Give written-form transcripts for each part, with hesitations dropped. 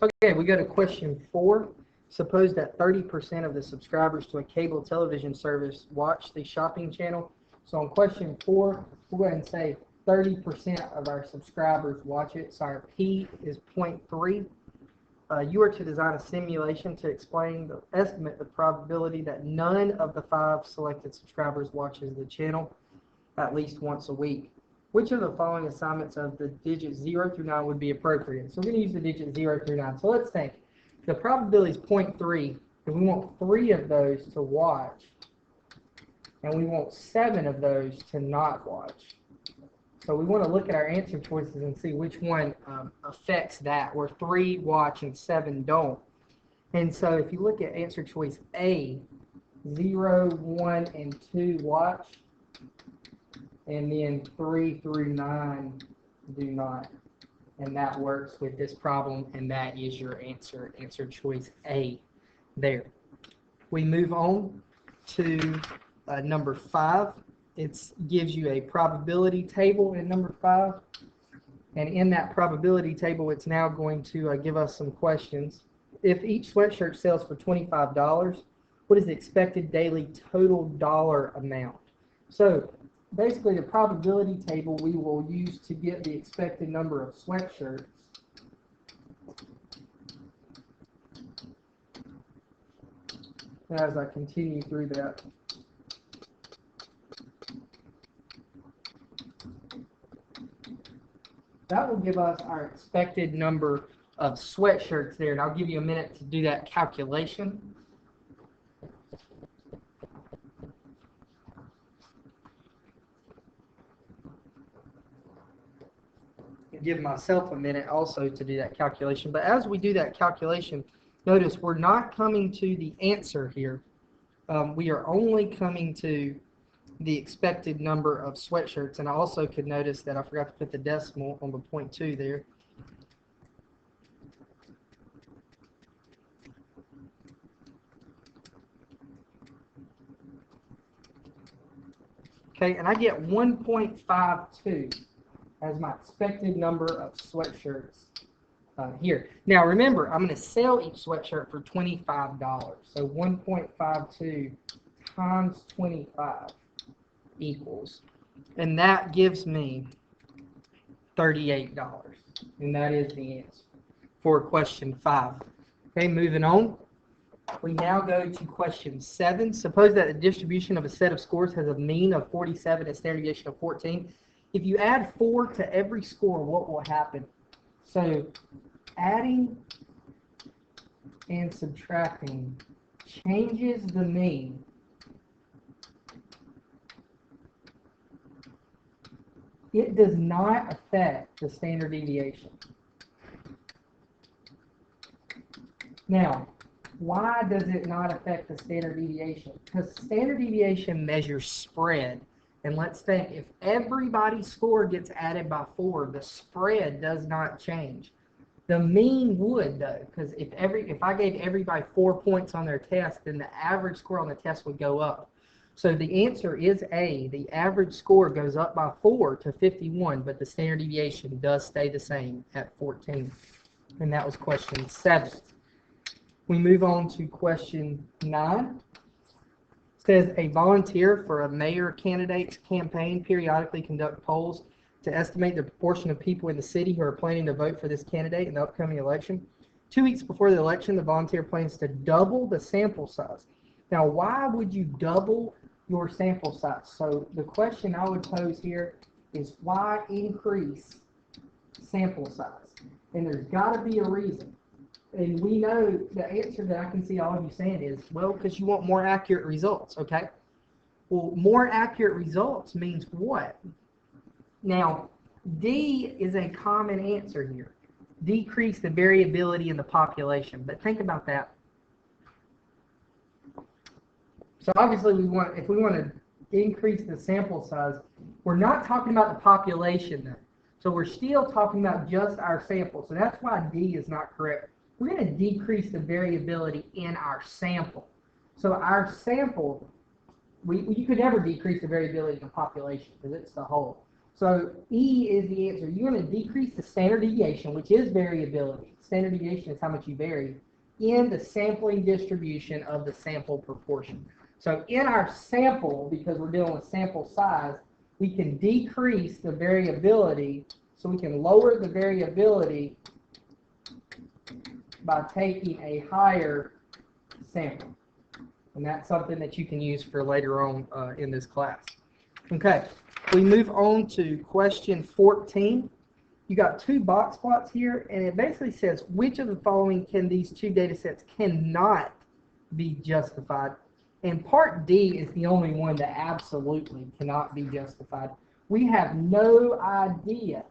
Okay, we go to question 4. Suppose that 30% of the subscribers to a cable television service watch the shopping channel. So on question 4, we'll go ahead and say 30% of our subscribers watch it. So our P is 0.3. You are to design a simulation to estimate the probability that none of the 5 selected subscribers watches the channel at least once a week. Which of the following assignments of the digits 0 through 9 would be appropriate? So we're going to use the digits 0 through 9. So let's think. The probability is 0.3, and we want 3 of those to watch, and we want 7 of those to not watch. So we want to look at our answer choices and see which one affects that, where 3 watch and 7 don't. And so if you look at answer choice A, 0, 1, and 2 watch, and then 3 through 9 do not. And that works with this problem, and that is your answer choice A there. We move on to number 5. It gives you a probability table in number 5. And in that probability table, it's now going to give us some questions. If each sweatshirt sells for $25, what is the expected daily total dollar amount? So basically, the probability table we will use to get the expected number of sweatshirts. As I continue through that, that will give us our expected number of sweatshirts there. And I'll give you a minute to do that calculation. Give myself a minute also to do that calculation. But as we do that calculation, notice we're not coming to the answer here. We are only coming to the expected number of sweatshirts. And I also could notice that I forgot to put the decimal on the 0.2 there. Okay, and I get 1.52 as my expected number of sweatshirts here. Now remember, I'm going to sell each sweatshirt for $25. So 1.52 times 25 equals, and that gives me $38. And that is the answer for question 5. Okay, moving on. We now go to question 7. Suppose that the distribution of a set of scores has a mean of 47 and a standard deviation of 14. If you add 4 to every score, what will happen? So adding and subtracting changes the mean. It does not affect the standard deviation. Now, why does it not affect the standard deviation? Because standard deviation measures spread. And let's think, if everybody's score gets added by 4, the spread does not change. The mean would, though, because if I gave everybody 4 points on their test, then the average score on the test would go up. So the answer is A. The average score goes up by 4 to 51, but the standard deviation does stay the same at 14. And that was question 7. We move on to question 9. Says a volunteer for a mayor candidate's campaign periodically conduct polls to estimate the proportion of people in the city who are planning to vote for this candidate in the upcoming election. 2 weeks before the election, the volunteer plans to double the sample size. Now, why would you double your sample size? So the question I would pose here is, why increase sample size? And there's got to be a reason. And we know the answer that I can see all of you saying is, well, because you want more accurate results, okay? Well, more accurate results means what? Now, D is a common answer here. Decrease the variability in the population. But think about that. So obviously, if we want to increase the sample size, we're not talking about the population then. So we're still talking about just our sample. So that's why D is not correct. We're going to decrease the variability in our sample. So our sample, you could never decrease the variability in the population because it's the whole. So E is the answer. You want to decrease the standard deviation, which is variability. Standard deviation is how much you vary, in the sampling distribution of the sample proportion. So in our sample, because we're dealing with sample size, we can decrease the variability, so we can lower the variability by taking a higher sample. And that's something that you can use for later on in this class. Okay, we move on to question 14. You got two box plots here, and it basically says which of the following can these two data sets cannot be justified. And part D is the only one that absolutely cannot be justified. We have no idea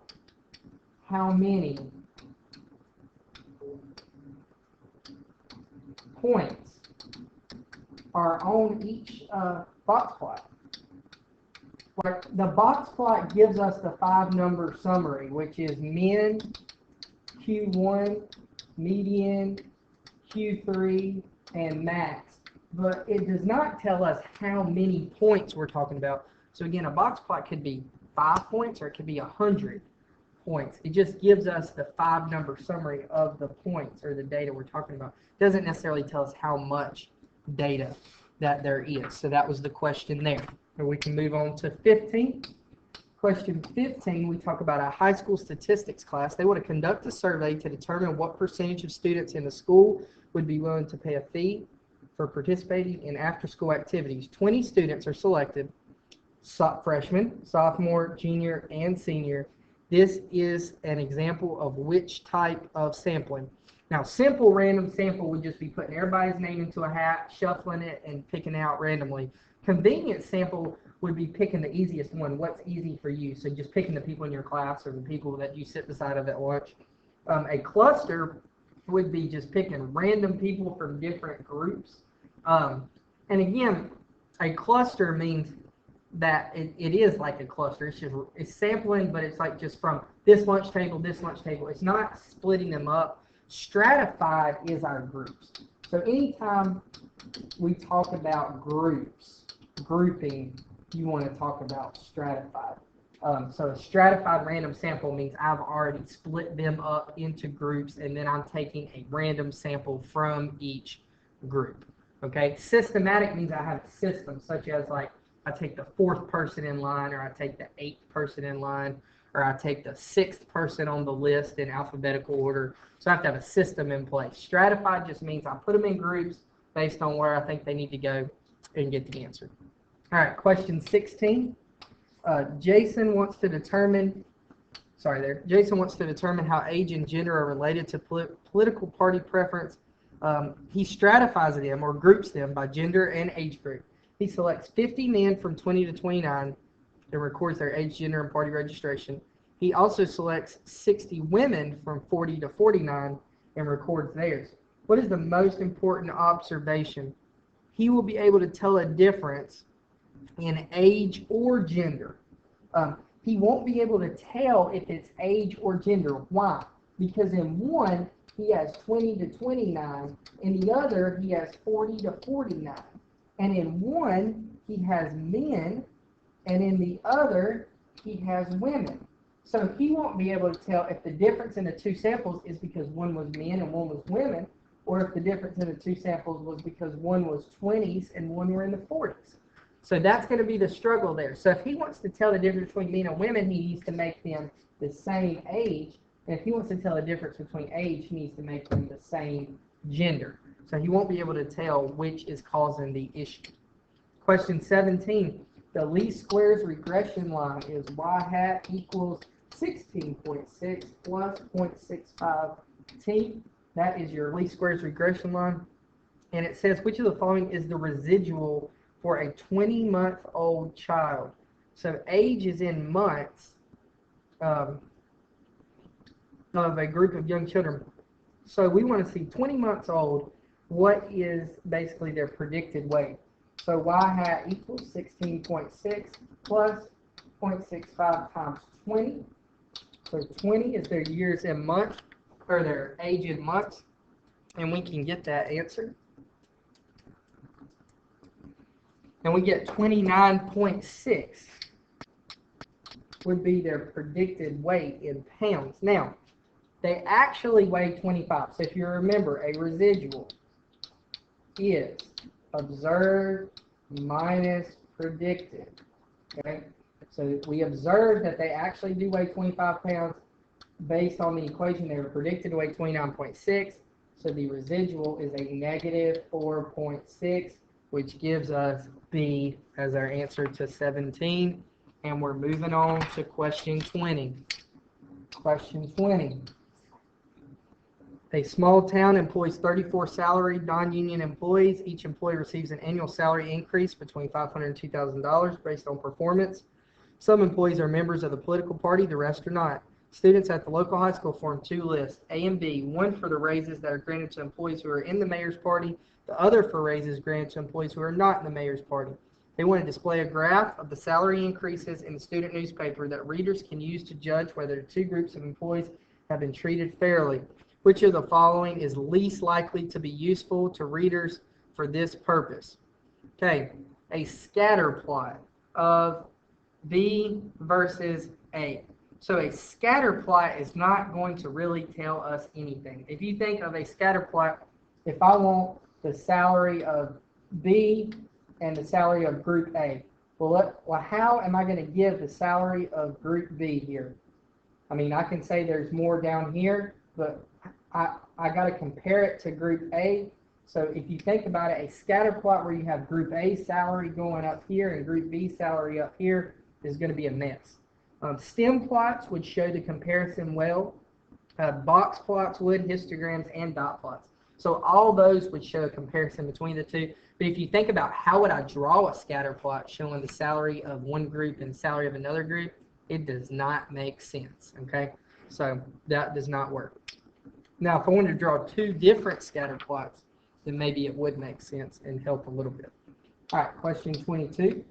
how many points are on each box plot. Like the box plot gives us the 5-number summary, which is min, Q1, median, Q3, and max. But it does not tell us how many points we're talking about. So again, a box plot could be 5 points or it could be 100 points. It just gives us the 5-number summary of the points or the data we're talking about. It doesn't necessarily tell us how much data that there is. So that was the question there. And we can move on to 15. Question 15, we talk about a high school statistics class. They want to conduct a survey to determine what percentage of students in the school would be willing to pay a fee for participating in after-school activities. 20 students are selected, freshmen, sophomore, junior, and senior. This is an example of which type of sampling. Now, simple random sample would just be putting everybody's name into a hat, shuffling it, and picking out randomly. Convenient sample would be picking the easiest one. What's easy for you? So just picking the people in your class or the people that you sit beside of at lunch. A cluster would be just picking random people from different groups. And again, a cluster means that it is like a cluster. It's sampling, but it's like just from this lunch table, this lunch table. It's not splitting them up. Stratified is our groups. So anytime we talk about groups, grouping, you want to talk about stratified. So a stratified random sample means I've already split them up into groups, and then I'm taking a random sample from each group. Okay, systematic means I have a system, such as like I take the 4th person in line, or I take the 8th person in line, or I take the 6th person on the list in alphabetical order. So I have to have a system in place. Stratified just means I put them in groups based on where I think they need to go and get the answer. All right, question 16. Jason wants to determine how age and gender are related to political party preference. He stratifies them or groups them by gender and age group. He selects 50 men from 20 to 29 and records their age, gender, and party registration. He also selects 60 women from 40 to 49 and records theirs. What is the most important observation? He will be able to tell a difference in age or gender. He won't be able to tell if it's age or gender. Why? Because in one, he has 20 to 29, in the other, he has 40 to 49. And in one, he has men, and in the other, he has women. So he won't be able to tell if the difference in the two samples is because one was men and one was women, or if the difference in the two samples was because one was 20s and one were in the 40s. So that's going to be the struggle there. So if he wants to tell the difference between men and women, he needs to make them the same age. And if he wants to tell the difference between age, he needs to make them the same gender. So he won't be able to tell which is causing the issue. Question 17. The least squares regression line is y hat equals 16.6 plus 0.65 t. That is your least squares regression line. And it says which of the following is the residual for a 20-month-old child. So age is in months of a group of young children. So we want to see 20 months old, what is basically their predicted weight. So y hat equals 16.6 plus 0.65 times 20. So 20 is their years in months, or their age in months, and we can get that answer. And we get 29.6. would be their predicted weight in pounds. Now, they actually weigh 25. So if you remember, a residual is observed minus predicted. Okay? So we observed that they actually do weigh 25 pounds. Based on the equation, they were predicted to weigh 29.6. So the residual is a negative 4.6, which gives us B as our answer to 17. And we're moving on to question 20. Question 20. A small town employs 34 salaried non-union employees. Each employee receives an annual salary increase between $500 and $2,000 based on performance. Some employees are members of the political party, the rest are not. Students at the local high school form two lists, A and B, one for the raises that are granted to employees who are in the mayor's party, the other for raises granted to employees who are not in the mayor's party. They want to display a graph of the salary increases in the student newspaper that readers can use to judge whether the two groups of employees have been treated fairly. Which of the following is least likely to be useful to readers for this purpose? Okay, a scatter plot of B versus A. So a scatter plot is not going to really tell us anything. If you think of a scatter plot, if I want the salary of B and the salary of group A, well, how am I going to give the salary of group B here? I mean, I can say there's more down here, but I got to compare it to group A. So if you think about it, a scatter plot where you have group A salary going up here and group B salary up here is going to be a mess. Stem plots would show the comparison well. Box plots would, histograms, and dot plots. So all those would show a comparison between the two. But if you think about how would I draw a scatter plot showing the salary of one group and the salary of another group, it does not make sense, okay? So that does not work. Now, if I wanted to draw two different scatter plots, then maybe it would make sense and help a little bit. All right, question 22.